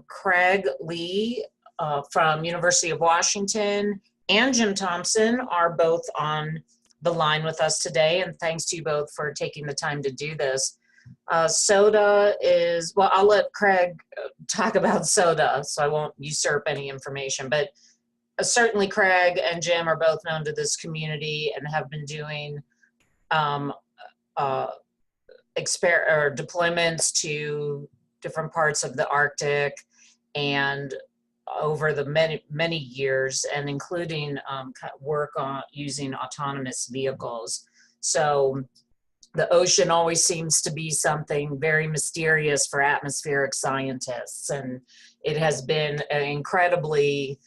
Craig Lee from University of Washington and Jim Thompson are both on the line with us today, and thanks to you both for taking the time to do this. SOTA is, well, I'll let Craig talk about SOTA, so I won't usurp any information, but certainly Craig and Jim are both known to this community and have been doing deployments to different parts of the Arctic and over the many years, and including work on using autonomous vehicles. So the ocean always seems to be something very mysterious for atmospheric scientists, and it has been incredibly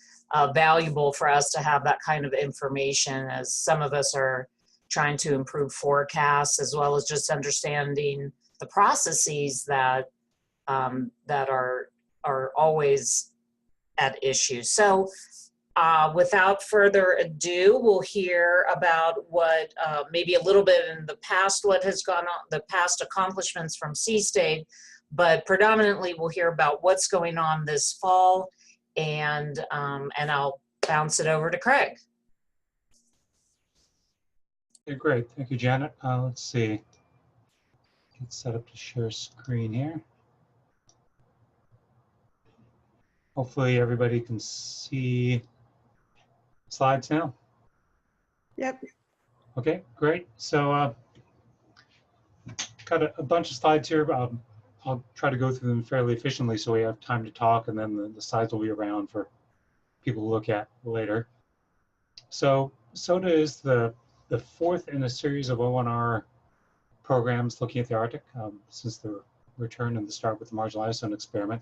valuable for us to have that kind of information, as some of us are trying to improve forecasts, as well as just understanding the processes that that are always at issue. So without further ado, we'll hear about what maybe a little bit in the past, what has gone on, the past accomplishments from C-State, but predominantly we'll hear about what's going on this fall, and I'll bounce it over to Craig. Okay, great. Thank you, Janet. Let's see. Get set up to share screen here. Hopefully everybody can see slides now. Yep. Okay, great. So got a bunch of slides here. I'll try to go through them fairly efficiently so we have time to talk, and then the slides will be around for people to look at later. So SOTA is the fourth in a series of ONR programs looking at the Arctic since the return and the start with the Marginal Ice Zone experiment.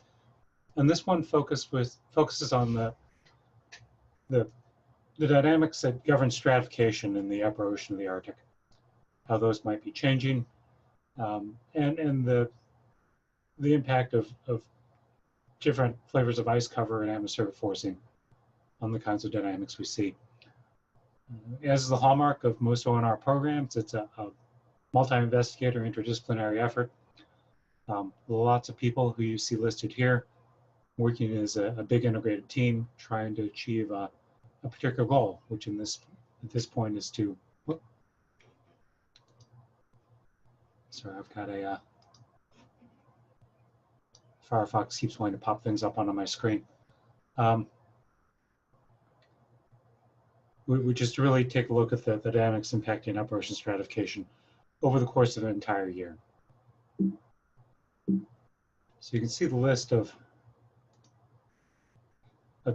And this one focuses on the dynamics that govern stratification in the upper ocean of the Arctic, how those might be changing, and the impact of different flavors of ice cover and atmospheric forcing on the kinds of dynamics we see. As is the hallmark of most ONR programs, it's a multi-investigator interdisciplinary effort. Lots of people who you see listed here working as a big integrated team trying to achieve a particular goal, which at this point is to, whoop, sorry, I've got a Firefox keeps wanting to pop things up onto my screen. We just really take a look at the dynamics impacting upper ocean stratification over the course of an entire year. So you can see the list of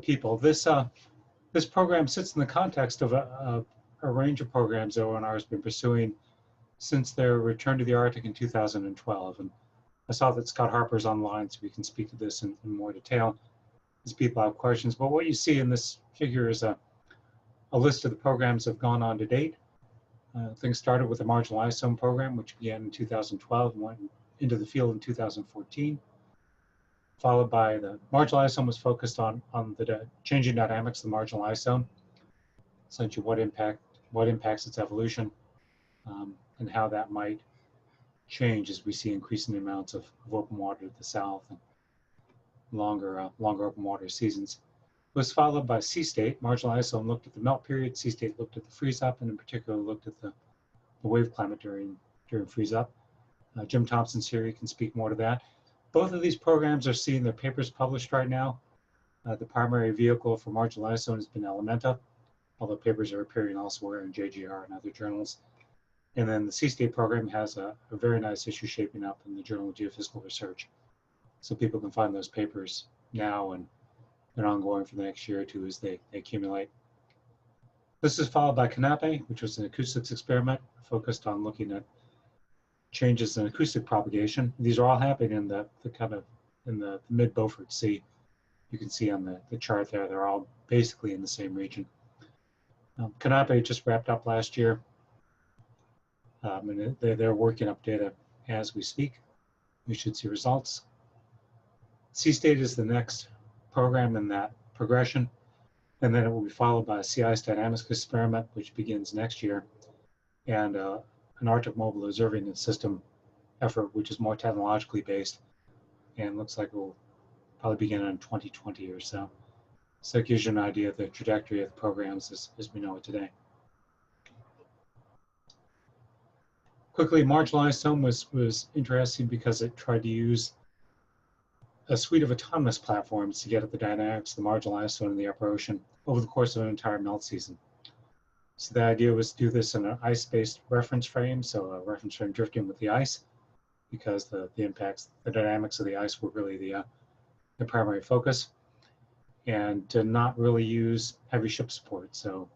people. This program sits in the context of a range of programs that ONR has been pursuing since their return to the Arctic in 2012. And I saw that Scott Harper's online, so we can speak to this in more detail as people have questions. But what you see in this figure is a list of the programs that have gone on to date. Things started with the Marginal Ice Zone program, which began in 2012 and went into the field in 2014. Followed by the Marginal Ice Zone was focused on the changing dynamics of the Marginal Ice Zone, essentially what impacts its evolution, and how that might change as we see increasing amounts of open water to the south and longer open water seasons. It was followed by C-State. Marginal Ice Zone looked at the melt period. C-State looked at the freeze up, and in particular looked at the wave climate during freeze up. Jim Thompson's here, he can speak more to that. Both of these programs are seeing their papers published right now. The primary vehicle for Marginal Ice Zone has been Elementa, although papers are appearing elsewhere in JGR and other journals. And then the C-State program has a very nice issue shaping up in the Journal of Geophysical Research. So people can find those papers now and ongoing for the next year or two as they accumulate. This is followed by CANAPE, which was an acoustics experiment focused on looking at changes in acoustic propagation. These are all happening in the mid-Beaufort Sea. You can see on the chart there, they're all basically in the same region. CANAPE just wrapped up last year, and they're working up data as we speak. We should see results. C-State is the next program in that progression, and then it will be followed by a sea ice dynamics experiment, which begins next year, and an Arctic mobile observing system effort, which is more technologically based, and looks like it will probably beginning in 2020 or so. So it gives you an idea of the trajectory of the programs as we know it today. Quickly, Marginal Isotome was interesting because it tried to use a suite of autonomous platforms to get at the dynamics of the marginal isotone in the upper ocean over the course of an entire melt season. So the idea was to do this in an ice-based reference frame, so a reference frame drifting with the ice, because the impacts, the dynamics of the ice were really the primary focus, and to not really use heavy ship support. So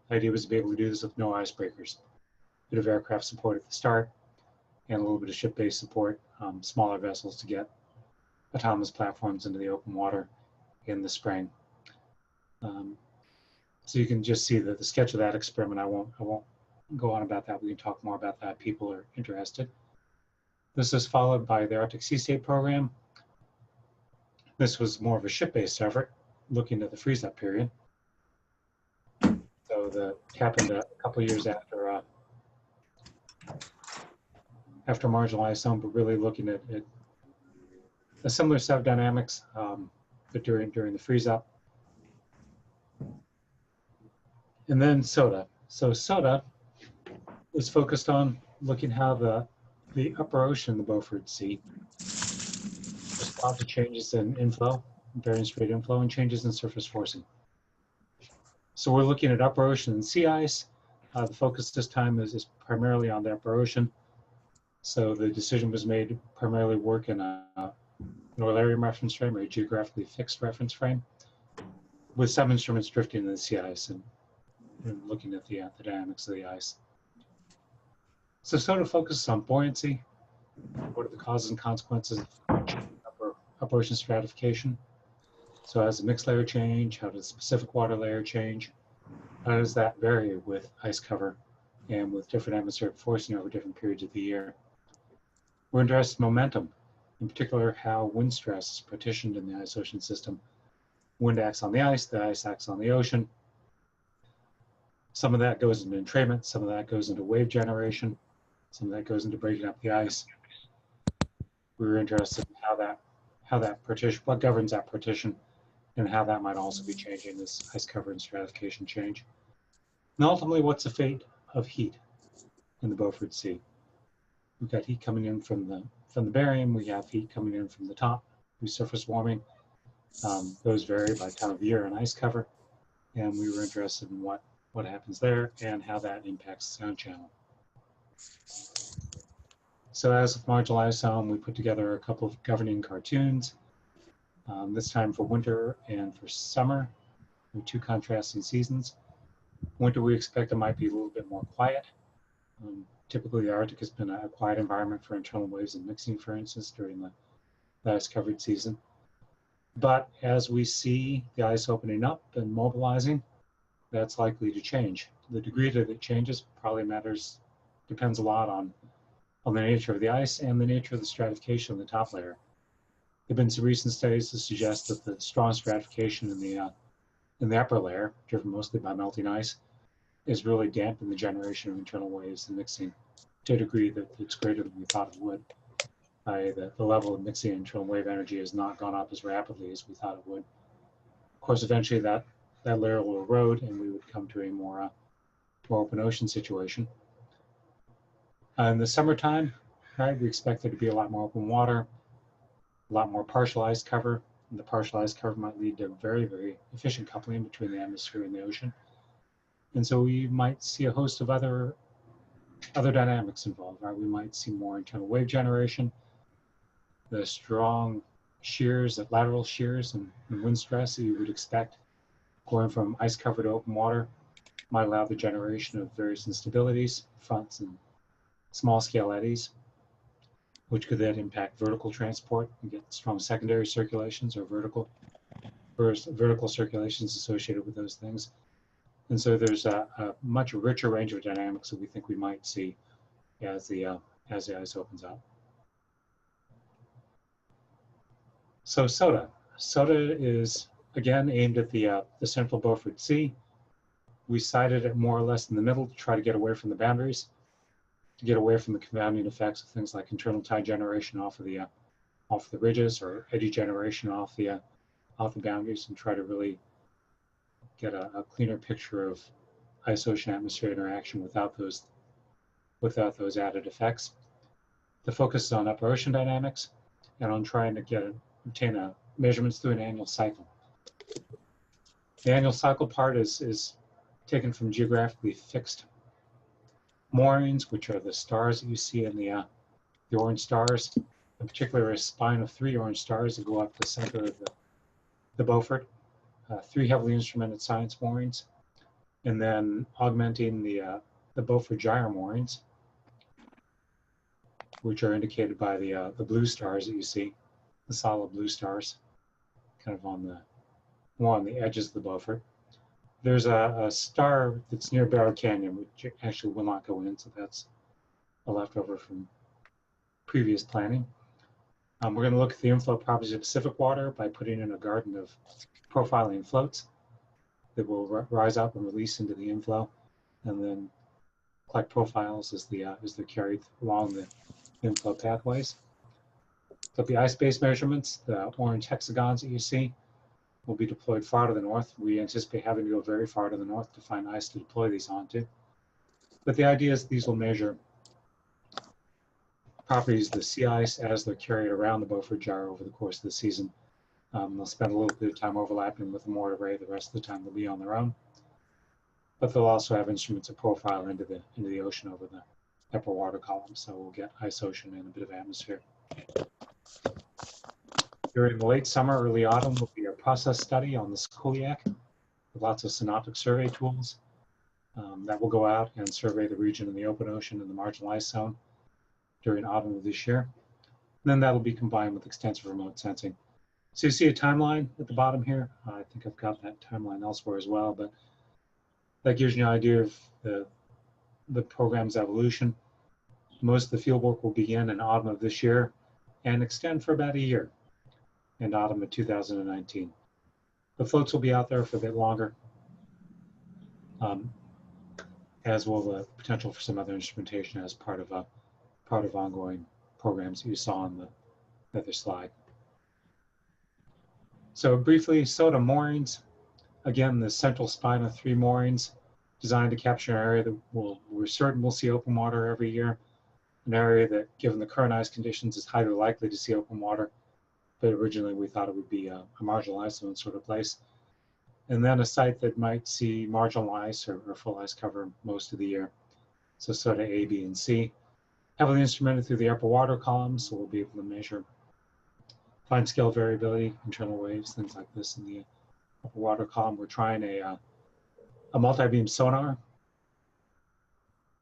the idea was to be able to do this with no icebreakers. A bit of aircraft support at the start, and a little bit of ship-based support, smaller vessels to get autonomous platforms into the open water in the spring. So you can just see that the sketch of that experiment. I won't go on about that. We can talk more about that if people are interested. This is followed by the Arctic Sea State program. This was more of a ship-based effort, looking at the freeze-up period. So that happened a couple of years after Marginal Isotome, but really looking at a similar set of dynamics, but during the freeze-up. And then SOTA. So SOTA was focused on looking how the upper ocean, the Beaufort Sea, respond to changes in inflow, variance rate inflow, and changes in surface forcing. So we're looking at upper ocean and sea ice. The focus this time is primarily on the upper ocean. So the decision was made to primarily work in a Eulerian reference frame or a geographically fixed reference frame, with some instruments drifting in the sea ice and looking at the dynamics of the ice. So SOTA focuses on buoyancy. What are the causes and consequences of upper ocean stratification? So as a mixed layer change, how does specific water layer change? How does that vary with ice cover and with different atmospheric forcing over different periods of the year? We're interested in momentum, in particular how wind stress is partitioned in the ice-ocean system. Wind acts on the ice acts on the ocean. Some of that goes into entrainment, some of that goes into wave generation, some of that goes into breaking up the ice. We were interested in how that partition, what governs that partition, and how that might also be changing as ice cover and stratification change. And ultimately, what's the fate of heat in the Beaufort Sea? We've got heat coming in from the Barium. We have heat coming in from the top through surface warming. Those vary by time of year and ice cover, and we were interested in what happens there and how that impacts the sound channel. So as with Marginal Isotome, we put together a couple of governing cartoons, this time for winter and for summer, with two contrasting seasons. Winter, we expect it might be a little bit more quiet. Typically, the Arctic has been a quiet environment for internal waves and mixing, for instance, during the ice-covered season. But as we see the ice opening up and mobilizing, that's likely to change. The degree that it changes probably depends a lot on the nature of the ice and the nature of the stratification of the top layer. There have been some recent studies to suggest that the strong stratification in the upper layer, driven mostly by melting ice, is really dampened the generation of internal waves and mixing to a degree that it's greater than we thought it would. The level of mixing internal wave energy has not gone up as rapidly as we thought it would. Of course, eventually that layer will erode and we would come to a more open ocean situation. In the summertime, right, we expect there to be a lot more open water, a lot more partial ice cover, and the partial ice cover might lead to very, very efficient coupling between the atmosphere and the ocean. And so we might see a host of other dynamics involved, right? We might see more internal wave generation, the strong shears, the lateral shears and wind stress that you would expect going from ice cover to open water might allow the generation of various instabilities, fronts and small scale eddies, which could then impact vertical transport and get strong secondary circulations or vertical circulations associated with those things. And so there's a much richer range of dynamics that we think we might see as the ice opens up. So SOTA. SOTA is, again, aimed at the central Beaufort Sea. We sited it more or less in the middle to try to get away from the boundaries, to get away from the confounding effects of things like internal tide generation off of the off the ridges or eddy generation off the boundaries, and try to really get a cleaner picture of ice ocean atmosphere interaction without those added effects. The focus is on upper ocean dynamics and on trying to obtain measurements through an annual cycle. The annual cycle part is taken from geographically fixed moorings, which are the stars that you see in the orange stars. In particular, a spine of 3 orange stars that go up the center of the Beaufort, 3 heavily instrumented science moorings, and then augmenting the Beaufort gyre moorings, which are indicated by the blue stars that you see, the solid blue stars, kind of more on the edges of the Beaufort. There's a star that's near Barrow Canyon, which actually will not go in, so that's a leftover from previous planning. We're going to look at the inflow properties of Pacific water by putting in a garden of profiling floats that will rise up and release into the inflow, and then collect profiles as they're carried along the inflow pathways. So the ice-based measurements, the orange hexagons that you see, will be deployed far to the north. We anticipate having to go very far to the north to find ice to deploy these onto. But the idea is these will measure properties of the sea ice as they're carried around the Beaufort gyre over the course of the season. They'll spend a little bit of time overlapping with the Moore array. The rest of the time they'll be on their own. But they'll also have instruments of profile into the ocean over the upper water column. So we'll get ice ocean and a bit of atmosphere. During the late summer, early autumn will be a process study on the Skoliak with lots of synoptic survey tools that will go out and survey the region in the open ocean and the marginal ice zone during autumn of this year. And then that'll be combined with extensive remote sensing. So you see a timeline at the bottom here. I think I've got that timeline elsewhere as well, but that gives you an idea of the program's evolution. Most of the field work will begin in autumn of this year and extend for about a year in autumn of 2019. The floats will be out there for a bit longer, as will the potential for some other instrumentation as part of ongoing programs that you saw on the other slide. So briefly, soda moorings. Again, the central spine of 3 moorings designed to capture an area that we're certain we'll see open water every year, an area that, given the current ice conditions, is highly likely to see open water. But originally we thought it would be a marginal ice zone sort of place. And then a site that might see marginal ice or full ice cover most of the year. So SOTA A, B, and C. Heavily instrumented through the upper water column, so we'll be able to measure fine scale variability, internal waves, things like this in the upper water column. We're trying a multi-beam sonar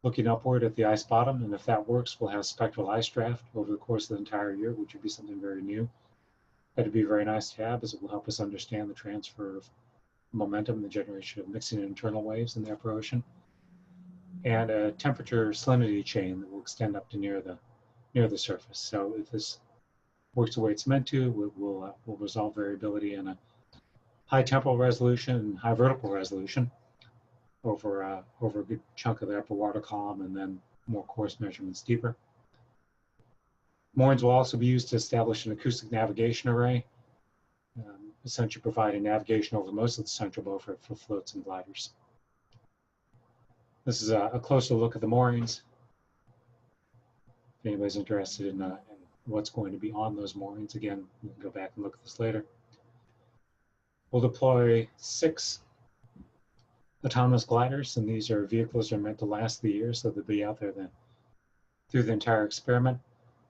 looking upward at the ice bottom, and if that works, we'll have spectral ice draft over the course of the entire year, which would be something very new. That'd be very nice to have, as it will help us understand the transfer of momentum and the generation of mixing internal waves in the upper ocean, and a temperature salinity chain that will extend up to near the surface. So if this works the way it's meant to, we'll resolve variability in a high temporal resolution and high vertical resolution over a good chunk of the upper water column, and then more coarse measurements deeper. Moorings will also be used to establish an acoustic navigation array, essentially providing navigation over most of the central Beaufort for floats and gliders. This is a closer look at the moorings. If anybody's interested in what's going to be on those moorings, again, you can go back and look at this later. We'll deploy 6 autonomous gliders, and these are vehicles that are meant to last the year, so they'll be out there through the entire experiment,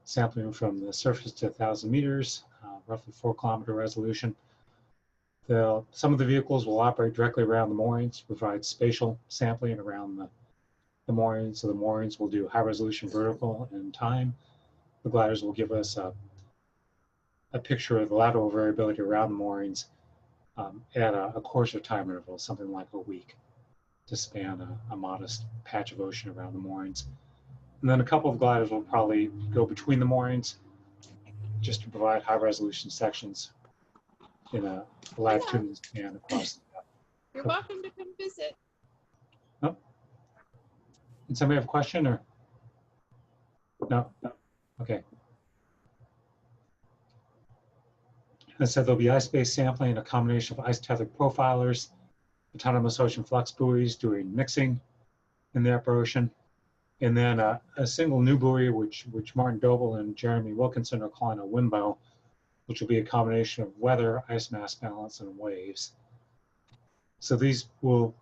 sampling from the surface to 1,000 meters, roughly 4-kilometer resolution. Some of the vehicles will operate directly around the moorings, provide spatial sampling around the moorings. So the moorings will do high resolution vertical and time. The gliders will give us a picture of the lateral variability around the moorings at a coarser time interval, something like a week, to span a modest patch of ocean around the moorings. And then a couple of gliders will probably go between the moorings just to provide high resolution sections in a latitudinal span across. You're welcome to come visit. Oh. Did somebody have a question or? No? Okay. And so there'll be ice-based sampling, a combination of ice-tethered profilers, autonomous ocean flux buoys doing mixing in the upper ocean, and then a single new buoy, which Martin Doble and Jeremy Wilkinson are calling a WIMBO, which will be a combination of weather, ice mass balance, and waves. So these will,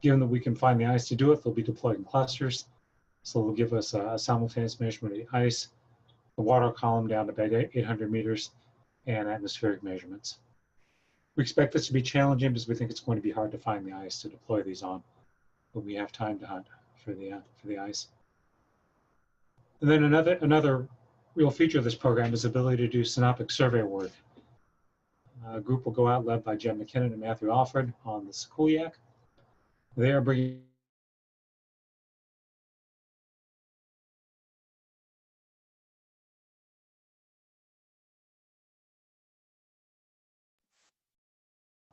given that we can find the ice to do it, they'll be deployed in clusters. So they'll give us a simultaneous measurement of the ice, the water column down to about 800 meters, and atmospheric measurements. We expect this to be challenging because we think it's going to be hard to find the ice to deploy these on, but we have time to hunt for the ice. And then another real feature of this program is the ability to do synoptic survey work. A group will go out led by Jen McKinnon and Matthew Alford on the Sikuliaq. They are bringing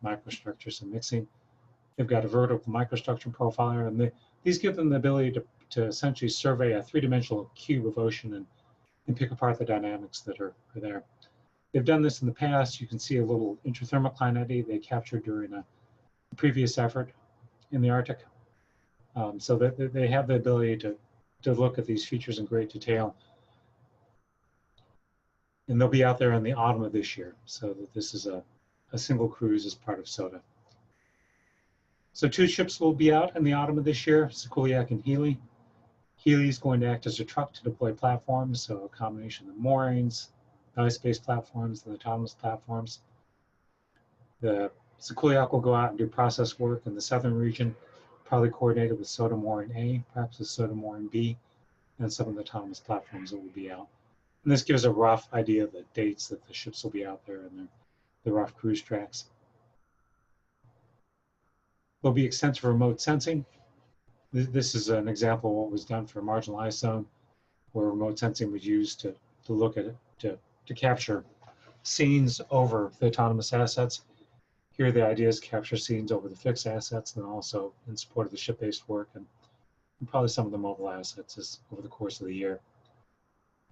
microstructures and mixing. They've got a vertical microstructure profiler, and these give them the ability to essentially survey a three-dimensional cube of ocean and pick apart the dynamics that are there. They've done this in the past. You can see a little interthermoclinity they captured during a previous effort in the Arctic. So that they have the ability to look at these features in great detail. And they'll be out there in the autumn of this year. So that this is a single cruise as part of SOTA. So 2 ships will be out in the autumn of this year, Sikuliaq and Healy. Healy is going to act as a truck to deploy platforms, so a combination of Moorings, ice-based platforms, and autonomous platforms. The Sikuliaq will go out and do process work in the southern region, probably coordinated with SOTA Mooring A, perhaps with SOTA Mooring B, and some of the autonomous platforms that will be out. And this gives a rough idea of the dates that the ships will be out there and the rough cruise tracks. There'll be extensive remote sensing. This is an example of what was done for a marginal ice zone, where remote sensing was used to look at it, to capture scenes over the autonomous assets. Here the idea is capture scenes over the fixed assets, and also in support of the ship-based work and probably some of the mobile assets over the course of the year.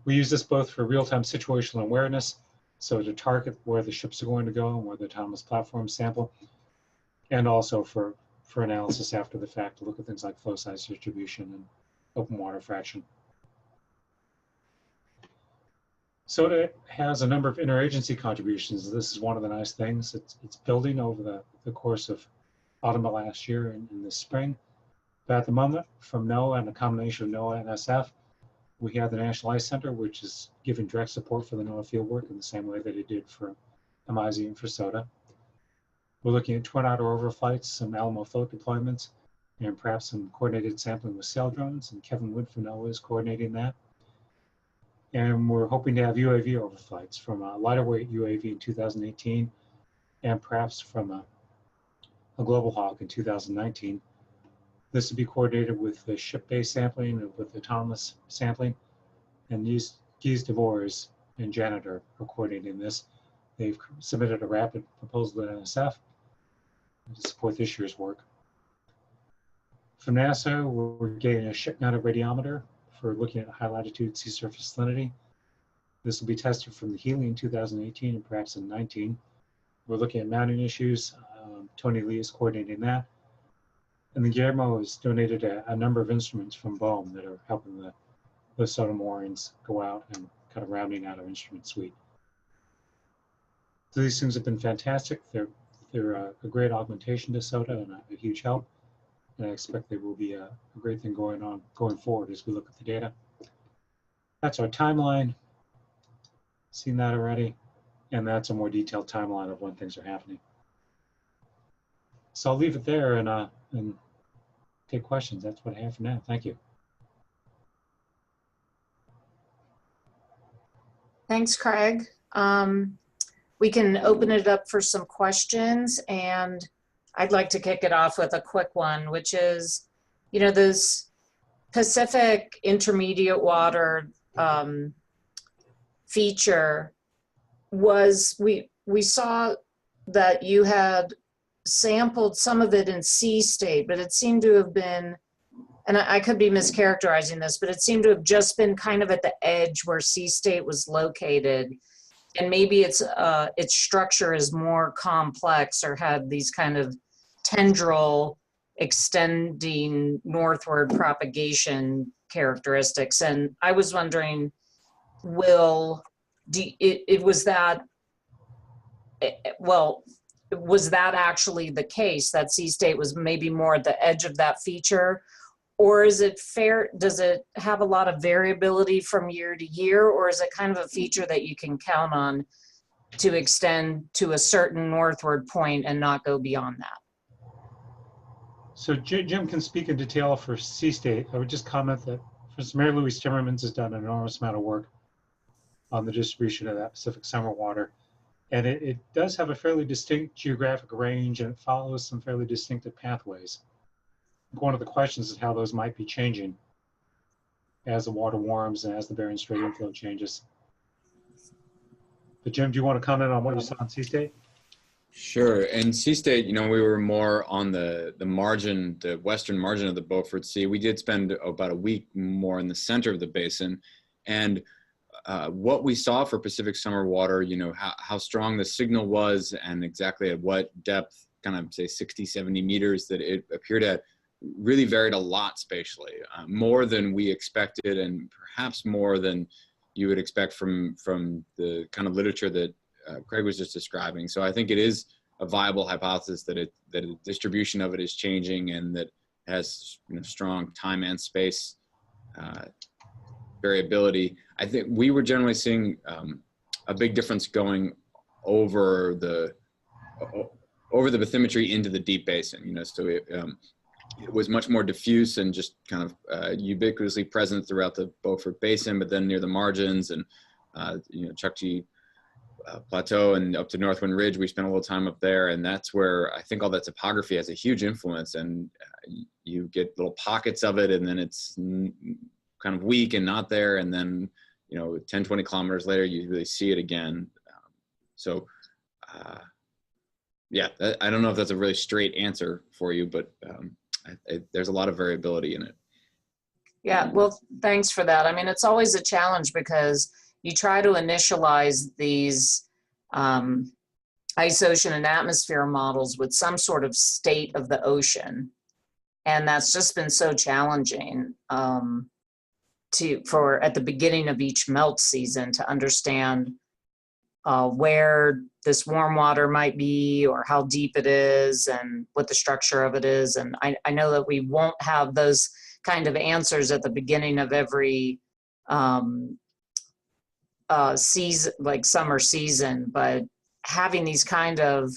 We use this both for real-time situational awareness, so to target where the ships are going to go and where the autonomous platforms sample, and also for analysis after the fact to look at things like flow size distribution and open water fraction. SOTA has a number of interagency contributions. This is one of the nice things. It's building over the course of autumn of last year and in the spring. But at the moment, from NOAA and a combination of NOAA and SF, we have the National Ice Center, which is giving direct support for the NOAA fieldwork in the same way that it did for MIZ and for SOTA. We're looking at twin outer overflights, some Alamo float deployments, and perhaps some coordinated sampling with sail drones, and Kevin Wood from NOAA is coordinating that. And we're hoping to have UAV overflights from a lighter weight UAV in 2018, and perhaps from a Global Hawk in 2019. This will be coordinated with the ship-based sampling and with autonomous sampling, and Guy DeVores and Janet are coordinating this. They've submitted a rapid proposal to NSF to support this year's work. From NASA, we're getting a ship-mounted radiometer for looking at high latitude sea surface salinity. This will be tested from the Healy in 2018 and perhaps in 19. We're looking at mounting issues. Tony Lee is coordinating that. And then Guillermo has donated a number of instruments from BOEM that are helping the SOTA moorings go out and kind of rounding out our instrument suite. So these things have been fantastic. They're a great augmentation to SOTA and a huge help. And I expect they will be a great thing going forward as we look at the data. That's our timeline. Seen that already. And that's a more detailed timeline of when things are happening. So I'll leave it there and take questions. That's what I have for now. Thank you. Thanks, Craig. We can open it up for some questions, and I'd like to kick it off with a quick one, which is, you know, this Pacific intermediate water feature was, we saw that you had sampled some of it in sea state, but it seemed to have been, and I could be mischaracterizing this, but it seemed to have just been kind of at the edge where sea state was located. and maybe its structure is more complex or had these kind of tendril extending northward propagation characteristics. And I was wondering, was that actually the case, that sea state was maybe more at the edge of that feature? Or is it fair, does it have a lot of variability from year to year, or is it kind of a feature that you can count on to extend to a certain northward point and not go beyond that? So Jim can speak in detail for sea state. I would just comment that Mary Louise Timmermans has done an enormous amount of work on the distribution of that Pacific summer water. And it does have a fairly distinct geographic range, and it follows some fairly distinctive pathways. One of the questions is how those might be changing as the water warms and as the Bering Strait inflow changes. But Jim, do you want to comment on what you saw in sea state? Sure. In sea state, you know, we were more on the margin, the western margin of the Beaufort Sea. We did spend about a week more in the center of the basin. And what we saw for Pacific summer water, you know, how strong the signal was and exactly at what depth, kind of say 60, 70 meters that it appeared at, really varied a lot spatially, more than we expected, and perhaps more than you would expect from the kind of literature that Craig was just describing. So I think it is a viable hypothesis that the distribution of it is changing, and that has, you know, strong time and space variability. I think we were generally seeing a big difference going over the bathymetry into the deep basin. You know, so it was much more diffuse and just kind of ubiquitously present throughout the Beaufort Basin, but then near the margins and you know, Chukchi Plateau and up to Northwind Ridge, we spent a little time up there, and that's where I think all that topography has a huge influence, and you get little pockets of it, and then it's kind of weak and not there, and then, you know, 10, 20 kilometers later, you really see it again. Yeah, I don't know if that's a really straight answer for you, but there's a lot of variability in it. Yeah, well, thanks for that. I mean, it's always a challenge because you try to initialize these ice ocean and atmosphere models with some sort of state of the ocean. And that's just been so challenging for at the beginning of each melt season to understand where this warm water might be, or how deep it is, and what the structure of it is. And I know that we won't have those kind of answers at the beginning of every season, like summer season, but having these kind of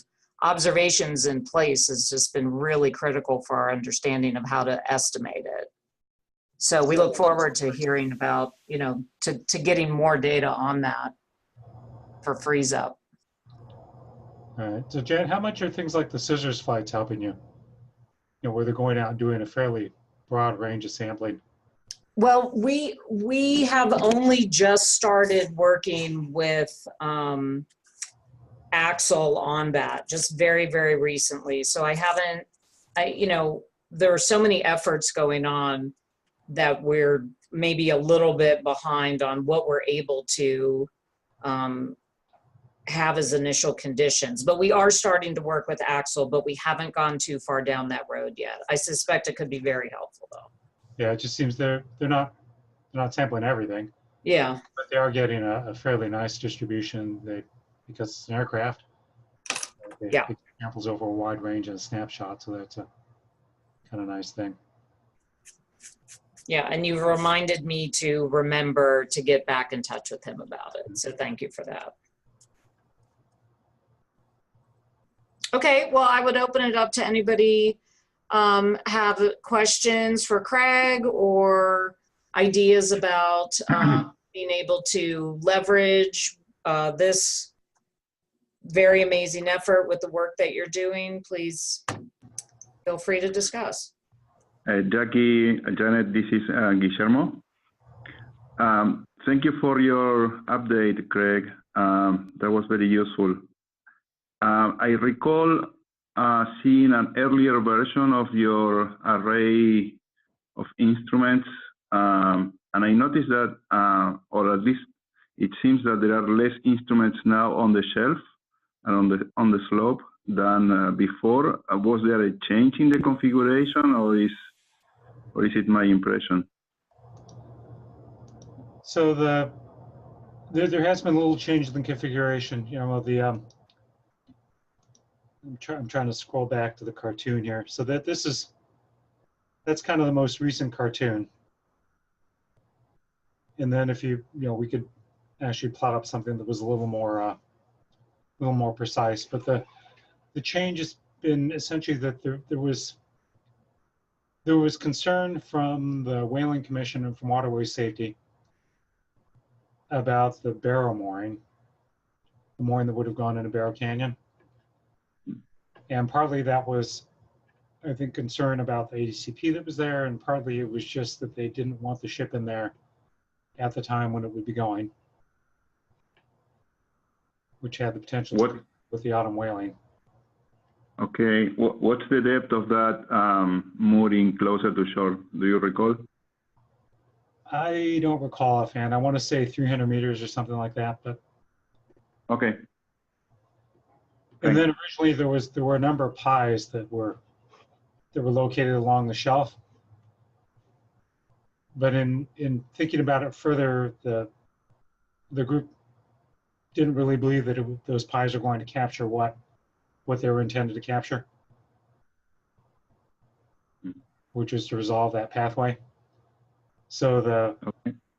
observations in place has just been really critical for our understanding of how to estimate it. So we look forward to hearing about, you know, to getting more data on that for freeze up. All right. So Jan, how much are things like the scissors flights helping you? You know, where they're going out and doing a fairly broad range of sampling? Well, we have only just started working with Axel on that, just very, very recently. So you know, there are so many efforts going on that we're maybe a little bit behind on what we're able to have as initial conditions. But we are starting to work with Axel, but we haven't gone too far down that road yet. I suspect it could be very helpful though. Yeah, it just seems they're not sampling everything. Yeah. But they are getting a fairly nice distribution. Because it's an aircraft. They Yeah. take samples over a wide range in a snapshot, so that's a kind of nice thing. Yeah, and you've reminded me to remember to get back in touch with him about it. So thank you for that. Okay, well, I would open it up to anybody have questions for Craig or ideas about being able to leverage this very amazing effort with the work that you're doing. Please feel free to discuss. Jackie, Janet, this is Guillermo. Thank you for your update, Craig. That was very useful. I recall seeing an earlier version of your array of instruments, and I noticed that, or at least it seems that there are less instruments now on the shelf and on the slope than before. Was there a change in the configuration, or is it my impression? So there has been a little change in the configuration. You know, I'm trying to scroll back to the cartoon here. So that's kind of the most recent cartoon. And then if we could actually plot up something that was a little more precise. But the change has been essentially that there was concern from the Whaling Commission and from Waterway Safety about the barrow mooring, the mooring that would have gone into Barrow Canyon. And partly that was, I think, concern about the ADCP that was there, and partly it was just that they didn't want the ship in there at the time when it would be going, which had the potential to with the autumn whaling. Okay, what's the depth of that mooring closer to shore? Do you recall? I don't recall offhand. I want to say 300 meters or something like that, but. Okay. And then originally there were a number of pies that were located along the shelf. But in thinking about it further, the group didn't really believe that those pies are going to capture what they were intended to capture, which is to resolve that pathway. So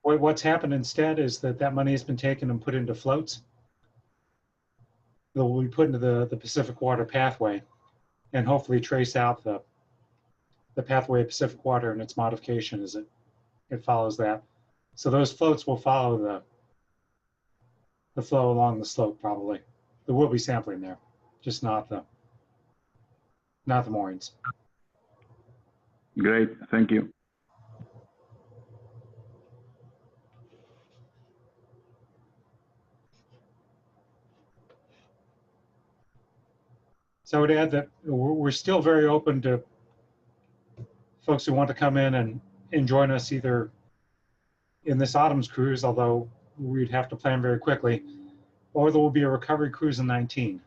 what's happened instead is that money has been taken and put into floats that will be put into the Pacific Water pathway, and hopefully trace out the pathway of Pacific Water and its modification as it follows that. So those floats will follow the flow along the slope probably. There will be sampling there, just not the moorings. Great, thank you. So I would add that we're still very open to folks who want to come in and join us either in this autumn's cruise, although we'd have to plan very quickly, or there will be a recovery cruise in 19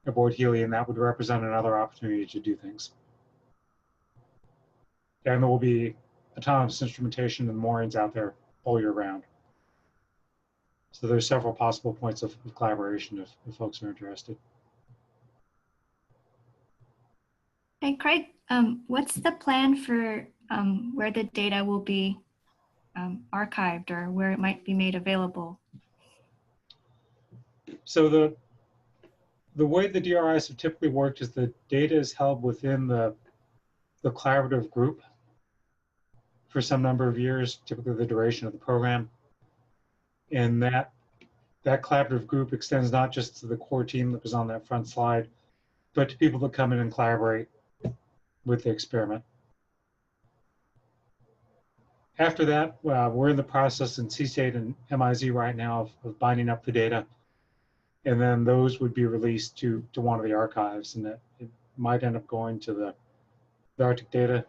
aboard Healy, and that would represent another opportunity to do things. And there will be autonomous instrumentation and moorings out there all year round. So there's several possible points of collaboration if folks are interested. Hey, Craig, what's the plan for where the data will be archived or where it might be made available? So the way the DRIs have typically worked is the data is held within the collaborative group for some number of years, typically the duration of the program. And that collaborative group extends not just to the core team that was on that front slide, but to people that come in and collaborate with the experiment. After that, we're in the process in CState and MIZ right now of binding up the data. And then those would be released to one of the archives, and that it might end up going to the Arctic Data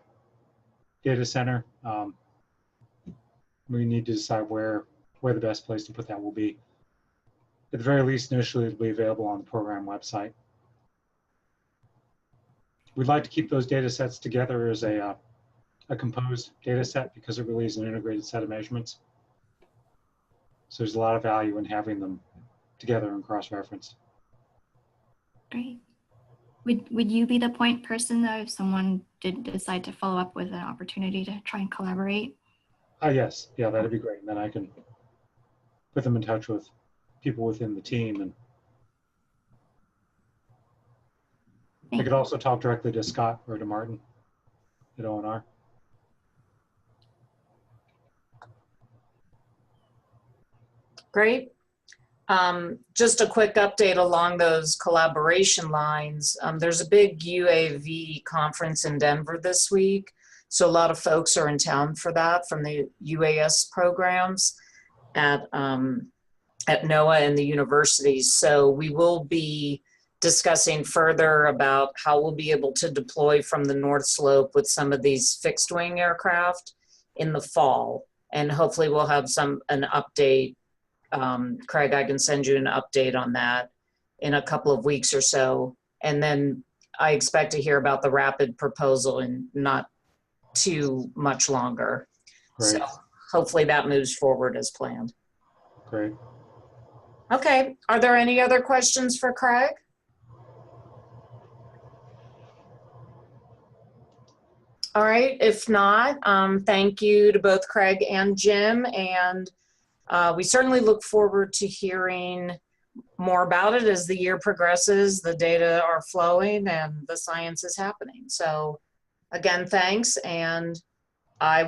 Center. We need to decide where the best place to put that will be. At the very least, initially, it'll be available on the program website. We'd like to keep those data sets together as a composed data set because it really is an integrated set of measurements. So there's a lot of value in having them together and cross-referenced. Great. Would you be the point person though if someone did decide to follow up with an opportunity to try and collaborate? Yes, yeah, that'd be great. And then I can put them in touch with people within the team, and I could also talk directly to Scott or to Martin at ONR. Great. Just a quick update along those collaboration lines. There's a big UAV conference in Denver this week. So a lot of folks are in town for that from the UAS programs at NOAA and the universities. So we will be discussing further about how we'll be able to deploy from the North Slope with some of these fixed wing aircraft in the fall. And hopefully we'll have an update Craig, I can send you an update on that in a couple of weeks or so. And then I expect to hear about the rapid proposal in not too much longer. Great. So hopefully that moves forward as planned. Great. Okay, are there any other questions for Craig? All right, if not, thank you to both Craig and Jim, and we certainly look forward to hearing more about it as the year progresses, the data are flowing, and the science is happening. So again, thanks, and I